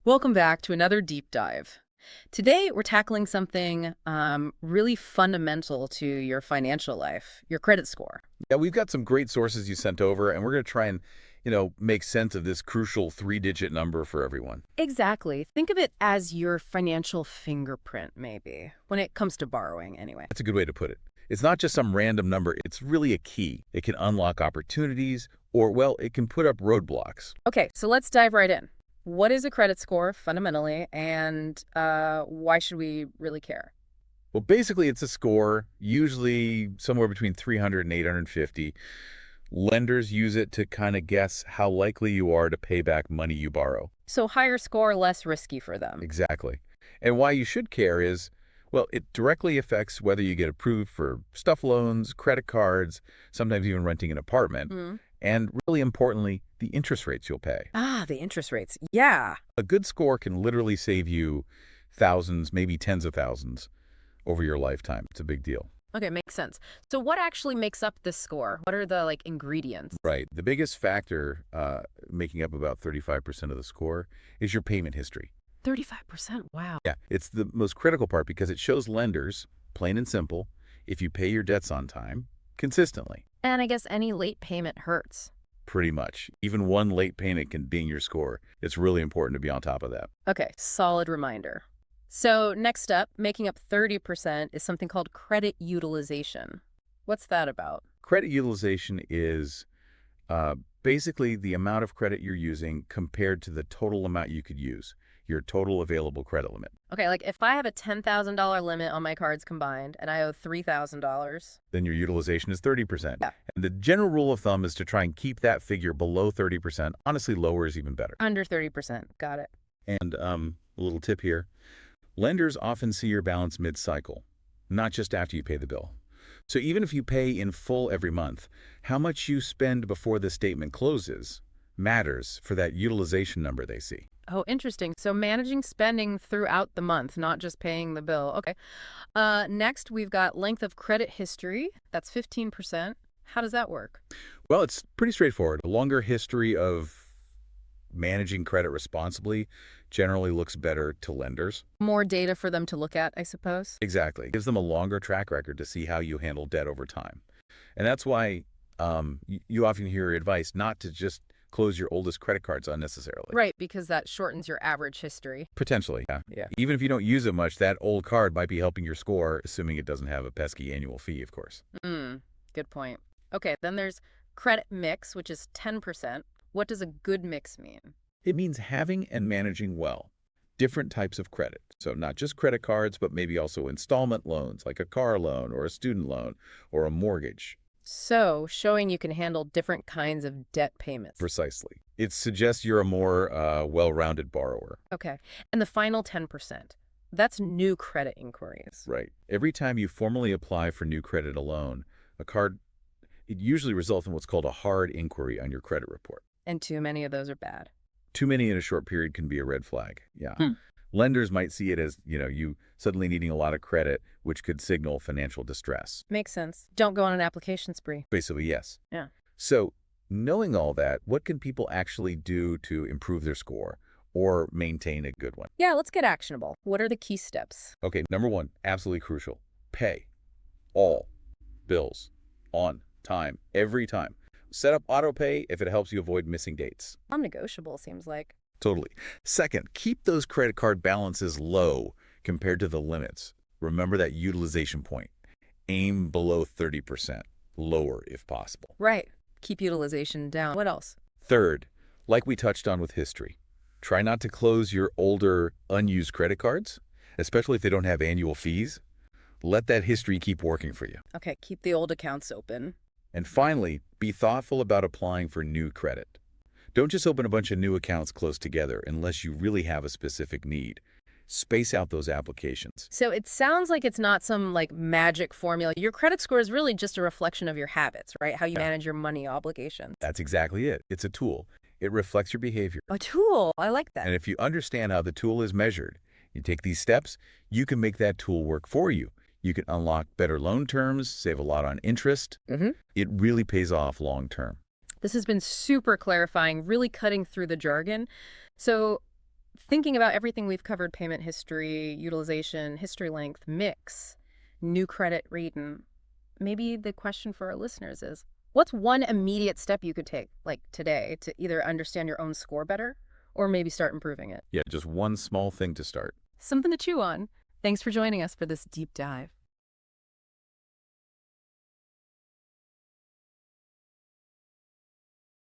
Welcome back to another deep dive. Today, we're tackling something really fundamental to your financial life, your credit score. Yeah, we've got some great sources you sent over, and we're going to try and, make sense of this crucial three-digit number for everyone. Exactly. Think of it as your financial fingerprint, maybe, when it comes to borrowing, anyway. That's a good way to put it. It's not just some random number. It's really a key. It can unlock opportunities, or, well, it can put up roadblocks. Okay, so let's dive right in. What is a credit score, fundamentally, and why should we really care? Well, basically, it's a score, usually somewhere between 300 and 850. Lenders use it to kind of guess how likely you are to pay back money you borrow. So higher score, less risky for them. Exactly. And why you should care is, well, it directly affects whether you get approved for stuff loans, credit cards, sometimes even renting an apartment, and really importantly, the interest rates you'll pay. Ah, the interest rates. Yeah. A good score can literally save you thousands, maybe tens of thousands over your lifetime. It's a big deal. Okay, makes sense. So what actually makes up this score? What are the ingredients? Right. The biggest factor making up about 35% of the score is your payment history. 35%. Wow. Yeah, it's the most critical part because it shows lenders, plain and simple, if you pay your debts on time, consistently. And I guess any late payment hurts. Pretty much. Even one late payment can ding your score. It's really important to be on top of that. Okay, solid reminder. So next up, making up 30% is something called credit utilization. What's that about? Credit utilization is basically the amount of credit you're using compared to the total amount you could use, your total available credit limit. Okay, if I have a $10,000 limit on my cards combined and I owe $3,000. Then your utilization is 30%. Yeah. And the general rule of thumb is to try and keep that figure below 30%. Honestly, lower is even better. Under 30%. Got it. And a little tip here. Lenders often see your balance mid-cycle, not just after you pay the bill. So even if you pay in full every month, how much you spend before the statement closes matters for that utilization number they see. Oh, interesting. So managing spending throughout the month, not just paying the bill. Okay. Next, we've got length of credit history. That's 15%. How does that work? Well, it's pretty straightforward. A longer history of managing credit responsibly generally looks better to lenders. More data for them to look at, I suppose. Exactly. It gives them a longer track record to see how you handle debt over time. And that's why you often hear advice not to just close your oldest credit cards unnecessarily. Right, because that shortens your average history. Potentially, yeah. Yeah. Even if you don't use it much, that old card might be helping your score, assuming it doesn't have a pesky annual fee, of course. Good point. Okay, then there's credit mix, which is 10%. What does a good mix mean? It means having and managing well different types of credit. So not just credit cards, but maybe also installment loans, like a car loan or a student loan or a mortgage. So, showing you can handle different kinds of debt payments. Precisely. It suggests you're a more well-rounded borrower. Okay. And the final 10%, that's new credit inquiries. Right. Every time you formally apply for new credit alone, it usually results in what's called a hard inquiry on your credit report. And too many of those are bad. Too many in a short period can be a red flag. Yeah. Lenders might see it as, you suddenly needing a lot of credit, which could signal financial distress. Makes sense. Don't go on an application spree. Basically, yes. Yeah. So knowing all that, what can people actually do to improve their score or maintain a good one? Yeah, let's get actionable. What are the key steps? Okay, number one, absolutely crucial. Pay all bills on time, every time. Set up auto pay if it helps you avoid missing dates. Non-negotiable, seems like. Totally. Second, keep those credit card balances low compared to the limits. Remember that utilization point. Aim below 30%, lower if possible. Right. Keep utilization down. What else? Third, like we touched on with history, try not to close your older unused credit cards, especially if they don't have annual fees. Let that history keep working for you. Okay, keep the old accounts open. And finally, be thoughtful about applying for new credit. Don't just open a bunch of new accounts close together unless you really have a specific need. Space out those applications. So it sounds like it's not some magic formula. Your credit score is really just a reflection of your habits, right? How you manage your money obligations. That's exactly it. It's a tool. It reflects your behavior. A tool. I like that. And if you understand how the tool is measured, you take these steps, you can make that tool work for you. You can unlock better loan terms, save a lot on interest. It really pays off long term. This has been super clarifying, really cutting through the jargon. So thinking about everything we've covered, payment history, utilization, history length, mix, new credit rating, maybe the question for our listeners is, what's one immediate step you could take, like today, to either understand your own score better or maybe start improving it? Yeah, just one small thing to start. Something to chew on. Thanks for joining us for this deep dive.